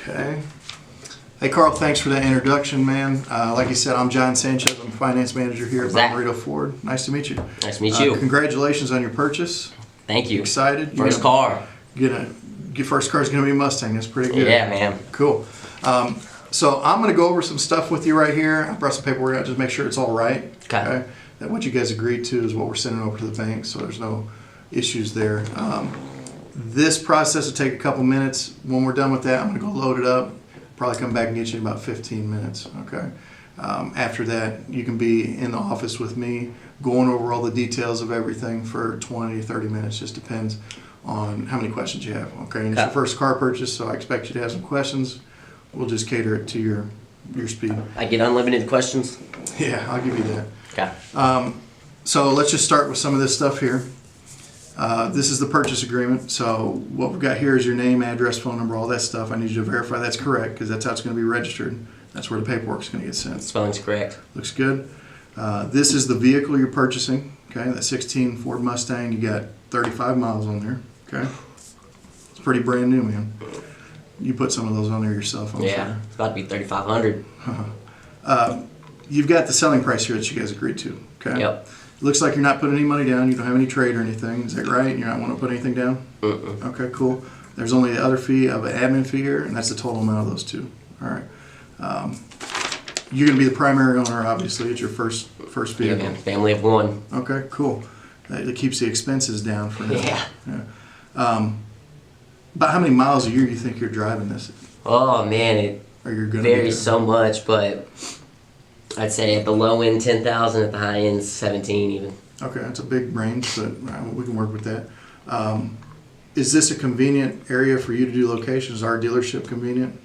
Okay. Hey, Carl, thanks for that introduction, man. Like you said, I'm John Sanchez. I'm finance manager here at Bommarito Ford. Nice to meet you. Nice to meet you. Congratulations on your purchase. Thank you. Excited? First car. Your first car is going to be a Mustang. That's pretty good. Yeah, man. Cool. So I'm going to go over some stuff with you right here. I brought some paperwork out just to make sure it's all right. Okay. That what you guys agreed to is what we're sending over to the bank, so there's no issues there. This process will take a couple minutes. When we're done with that, I'm going to go load it up. Probably come back and get you in about 15 minutes. Okay. After that, you can be in the office with me going over all the details of everything for 20 to 30 minutes. Just depends on how many questions you have. Okay. And it's your first car purchase, so I expect you to have some questions. We'll just cater it to your speed. I get unlimited questions? Yeah, I'll give you that. Okay. So let's just start with some of this stuff here. This is the purchase agreement. So what we've got here is your name, address, phone number, all that stuff. I need you to verify that's correct because that's how it's going to be registered. That's where the paperwork's going to get sent. Spelling's correct. Looks good. This is the vehicle you're purchasing. Okay, that 16 Ford Mustang. You got 35 miles on there. Okay, it's pretty brand new, man. You put some of those on there yourself, I'm sure. Yeah, it's about to be 3,500. You've got the selling price here that you guys agreed to. Okay. Yep. Looks like you're not putting any money down. You don't have any trade or anything. Is that right? You're not wanting to put anything down? Okay, cool. There's only the other fee of an admin fee here, and that's the total amount of those two. All right. You're going to be the primary owner, obviously. It's your first vehicle. Yeah, man. Family of one. Okay, cool. That keeps the expenses down for now. Yeah. About how many miles a year do you think you're driving this? Oh, man. It varies so much, but I'd say at the low end 10,000, at the high end 17 even. Okay, that's a big range, but we can work with that. Is this a convenient area for you to do locations? Is our dealership convenient?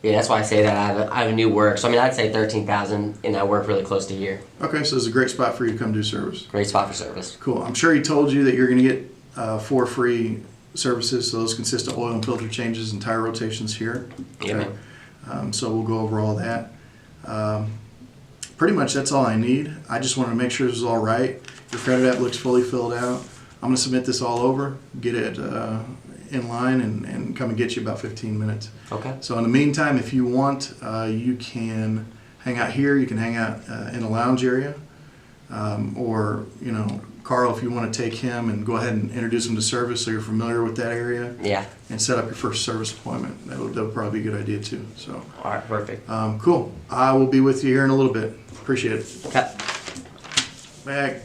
Yeah, that's why I say that. I have a new work. So, I mean, I'd say 13,000, and I work really close to here. Okay, so it's a great spot for you to come do service. Great spot for service. Cool. I'm sure he told you that you're going to get 4 free services. So those consist of oil and filter changes and tire rotations here. Okay. Yeah, man. So we'll go over all that. Pretty much that's all I need. I just wanted to make sure this is all right. Your credit app looks fully filled out. I'm going to submit this all over, get it in line, and come and get you about 15 minutes. Okay. So in the meantime, if you want, you can hang out here. You can hang out in the lounge area. Or, you know, Carl, if you want to take him and go ahead and introduce him to service so you're familiar with that area. Yeah. And set up your first service appointment. That would probably be a good idea too. So. All right, perfect. Cool. I will be with you here in a little bit. Appreciate it. Okay. Back.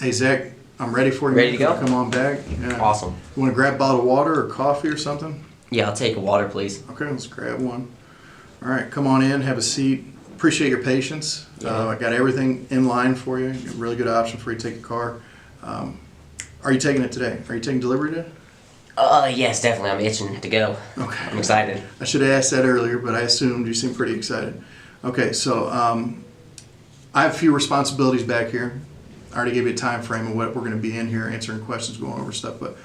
Hey, Zach, I'm ready for you. Ready to go? Come on back. Yeah. Awesome. You want to grab a bottle of water or coffee or something? Yeah, I'll take a water, please. Okay, let's grab one. All right, come on in, have a seat. Appreciate your patience. Yeah. I got everything in line for you. A really good option for you to take a car. Are you taking it today? Are you taking delivery today? Yes, definitely. I'm itching to go. Okay. I'm excited. I should have asked that earlier, but I assumed you seemed pretty excited. Okay, so I have a few responsibilities back here. I already gave you a time frame of what we're going to be in here, answering questions, going over stuff. But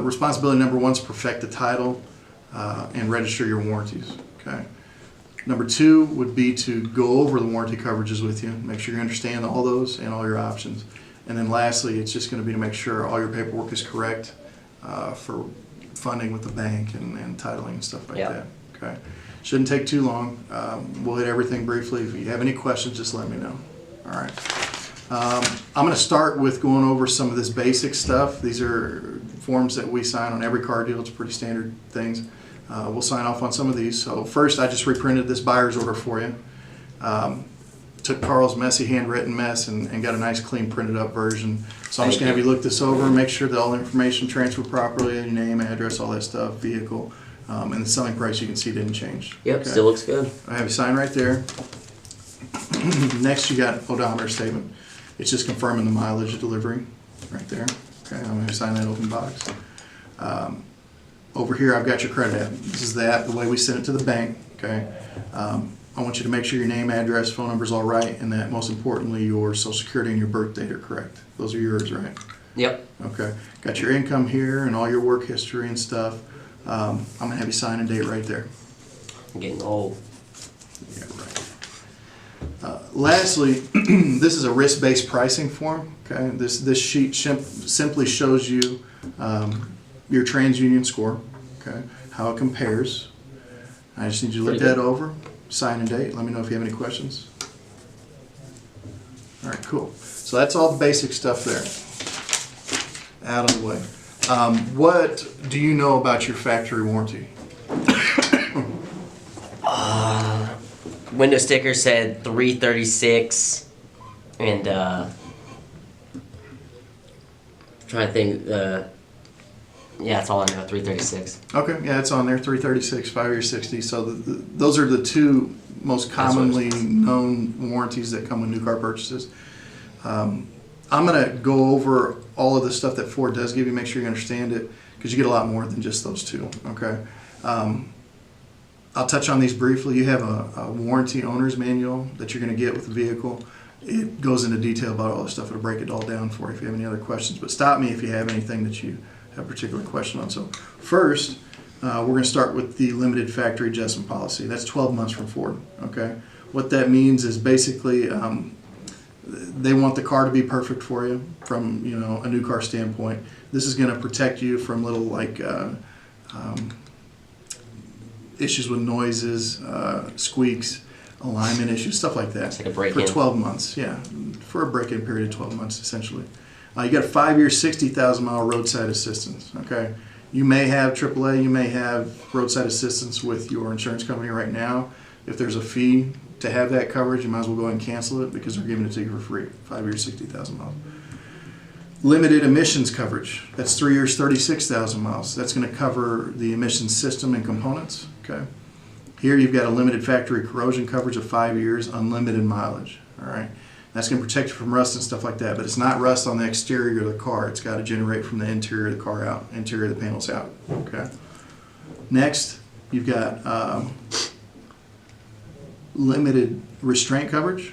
responsibility number 1 is perfect the title and register your warranties. Okay. Number 2 would be to go over the warranty coverages with you, make sure you understand all those and all your options. And then lastly, it's just going to be to make sure all your paperwork is correct for funding with the bank and titling and stuff like that. Okay. Shouldn't take too long. We'll hit everything briefly. If you have any questions, just let me know. All right. I'm going to start with going over some of this basic stuff. These are forms that we sign on every car deal. It's pretty standard things. We'll sign off on some of these. So first, I just reprinted this buyer's order for you. Took Carl's messy handwritten mess and got a nice clean printed up version. So I'm just going to have you look this over and make sure that all the information transferred properly, your name, address, all that stuff, vehicle, and the selling price you can see didn't change. Yep, okay. Still looks good. I have you sign right there. Next, you got odometer statement. It's just confirming the mileage of delivery right there. Okay, I'm going to sign that open box. Over here, I've got your credit app. This is the way we send it to the bank. Okay. I want you to make sure your name, address, phone number is all right, and that most importantly, your social security and your birth date are correct. Those are yours, right? Yep. Okay. Got your income here and all your work history and stuff. I'm going to have you sign a date right there. I'm getting old. Yeah, right. Lastly, this is a risk-based pricing form. Okay. This sheet simply shows you your TransUnion score. okay? How it compares. I just need you to look that over, sign and date. Let me know if you have any questions. All right, cool. So that's all the basic stuff there. Out of the way. What do you know about your factory warranty? Window sticker said 336, and trying to think. Yeah, that's all I know. 336. Okay, yeah, it's on there. 336, 5-year 60. So those are the two most commonly known warranties that come with new car purchases. I'm going to go over all of the stuff that Ford does give you, make sure you understand it, because you get a lot more than just those two, okay? I'll touch on these briefly. You have a warranty owner's manual that you're going to get with the vehicle. It goes into detail about all this stuff. It'll break it all down for you if you have any other questions. But stop me if you have anything that you have a particular question on. So first, we're going to start with the limited factory adjustment policy. That's 12 months from Ford, okay? What that means is basically they want the car to be perfect for you from, you know, a new car standpoint. This is going to protect you from little like issues with noises, squeaks, alignment issues, stuff like that. It's like a break-in. For 12 months, yeah. For a break-in period of 12 months, essentially. You got a 5-year, 60,000-mile roadside assistance, okay? You may have AAA, you may have roadside assistance with your insurance company right now. If there's a fee to have that coverage, you might as well go ahead and cancel it because they're giving it to you for free. 5 years, 60,000 miles. Limited emissions coverage. That's 3 years, 36,000 miles. That's going to cover the emissions system and components. Okay. Here you've got a limited factory corrosion coverage of 5 years, unlimited mileage. All right. That's going to protect you from rust and stuff like that. But it's not rust on the exterior of the car. It's got to generate from the interior of the car out, interior of the panels out. Okay. Next, you've got limited restraint coverage.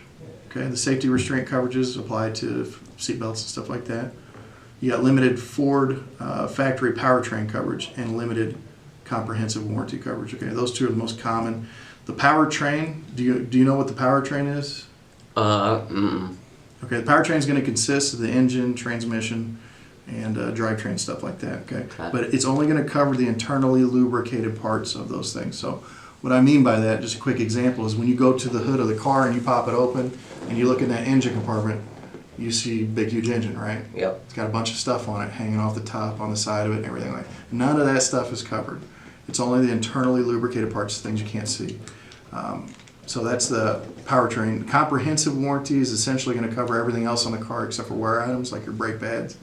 Okay. The safety restraint coverages apply to seatbelts and stuff like that. You got limited Ford factory powertrain coverage and limited comprehensive warranty coverage. Okay, those two are the most common. The powertrain, do you know what the powertrain is? Okay, the powertrain is going to consist of the engine, transmission, and drivetrain, stuff like that. Okay, but it's only going to cover the internally lubricated parts of those things. So what I mean by that, just a quick example, is when you go to the hood of the car and you pop it open and you look in that engine compartment, you see big, huge engine, right? Yep. It's got a bunch of stuff on it hanging off the top, on the side of it, and everything like that. None of that stuff is covered. It's only the internally lubricated parts, things you can't see. So that's the powertrain. Comprehensive warranty is essentially going to cover everything else on the car except for wear items like your brake pads,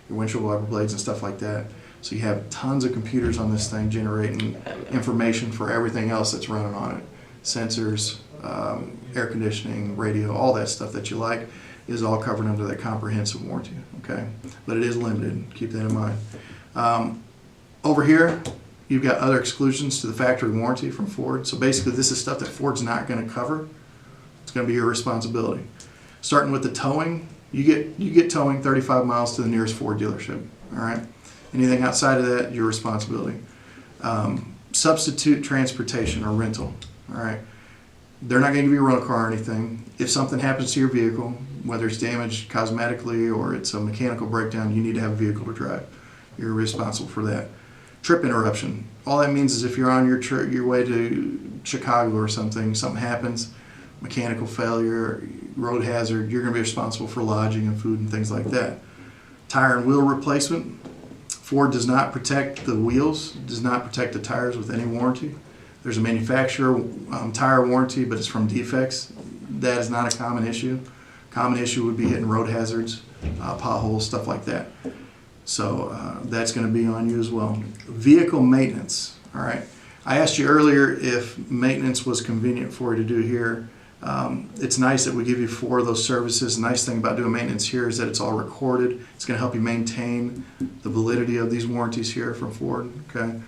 your windshield wiper blades, and stuff like that. So you have tons of computers on this thing generating information for everything else that's running on it. Sensors, air conditioning, radio, all that stuff that you like is all covered under that comprehensive warranty, okay? But it is limited, keep that in mind. Over here, you've got other exclusions to the factory warranty from Ford. So basically this is stuff that Ford's not going to cover. It's going to be your responsibility. Starting with the towing, you get towing 35 miles to the nearest Ford dealership, all right? Anything outside of that, your responsibility. Substitute transportation or rental, all right? They're not going to give you a rental car or anything. If something happens to your vehicle, whether it's damaged cosmetically or it's a mechanical breakdown, you need to have a vehicle to drive. You're responsible for that. Trip interruption. All that means is if you're on your way to Chicago or something happens, mechanical failure, road hazard, you're going to be responsible for lodging and food and things like that. Tire and wheel replacement. Ford does not protect the wheels, does not protect the tires with any warranty. There's a manufacturer tire warranty, but it's from defects. That is not a common issue. Common issue would be hitting road hazards, potholes, stuff like that. So that's going to be on you as well. Vehicle maintenance, all right. I asked you earlier if maintenance was convenient for you to do here. It's nice that we give you 4 of those services. The nice thing about doing maintenance here is that it's all recorded. It's going to help you maintain the validity of these warranties here from Ford, okay?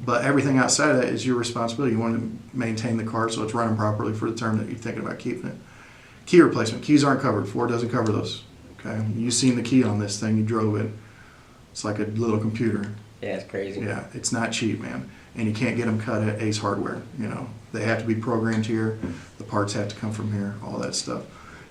But everything outside of that is your responsibility. You want to maintain the car so it's running properly for the term that you're thinking about keeping it. Key replacement. Keys aren't covered. Ford doesn't cover those, okay? You've seen the key on this thing. You drove it. It's like a little computer. Yeah, it's crazy. Yeah, it's not cheap, man. And you can't get them cut at Ace Hardware, you know. They have to be programmed here. The parts have to come from here, all that stuff.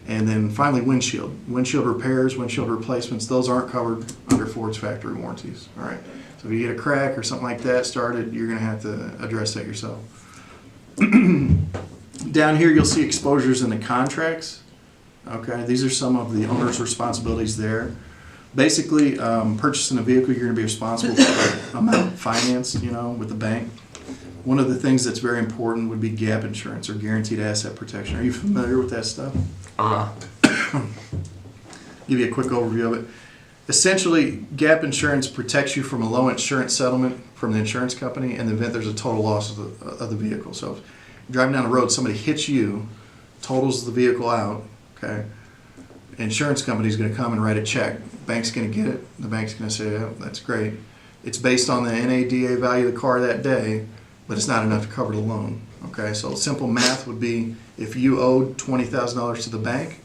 And then finally, windshield. Windshield repairs, windshield replacements, those aren't covered under Ford's factory warranties. All right. So if you get a crack or something like that started, you're going to have to address that yourself. Down here, you'll see exposures in the contracts. Okay, these are some of the owner's responsibilities there. Basically, purchasing a vehicle, you're going to be responsible for the amount financed, with the bank. One of the things that's very important would be gap insurance or guaranteed asset protection. Are you familiar with that stuff? Give you a quick overview of it. Essentially, gap insurance protects you from a low insurance settlement from the insurance company in the event there's a total loss of the vehicle. So if you're driving down the road, somebody hits you, totals the vehicle out, okay? Insurance company's going to come and write a check. Bank's going to get it. The bank's going to say, "Yeah, that's great." It's based on the NADA value of the car that day, but it's not enough to cover the loan. Okay, so simple math would be if you owed $20,000 to the bank,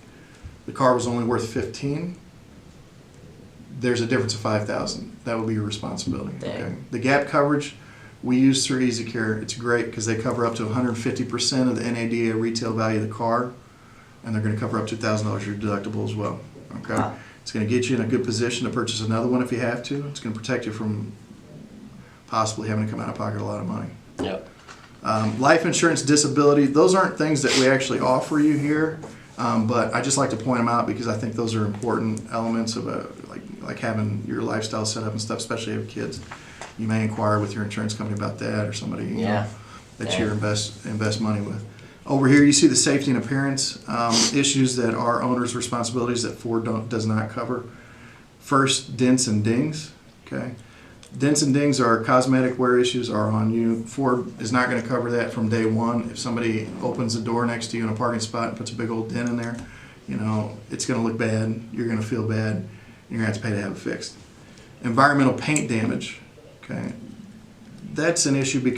the car was only worth $15,000. There's a difference of $5,000. That would be your responsibility. Okay. The gap coverage we use through EasyCare, it's great because they cover up to 150% of the NADA retail value of the car, and they're going to cover up to $1,000 your deductible as well. Okay, it's going to get you in a good position to purchase another one if you have to. It's going to protect you from possibly having to come out of pocket a lot of money. Yep. Life insurance, disability, those aren't things that we actually offer you here, but I just like to point them out because I think those are important elements of like having your lifestyle set up and stuff, especially if you have kids. You may inquire with your insurance company about that or somebody that you invest money with. Over here you see the safety and appearance issues that are owner's responsibilities that Ford does not cover. First, dents and dings. Okay. Dents and dings are cosmetic wear issues are on you. Ford is not going to cover that from day one. If somebody opens the door next to you in a parking spot and puts a big old dent in there, it's going to look bad. You're going to feel bad. You're going to have to pay to have it fixed. Environmental paint damage. Okay, that's an issue because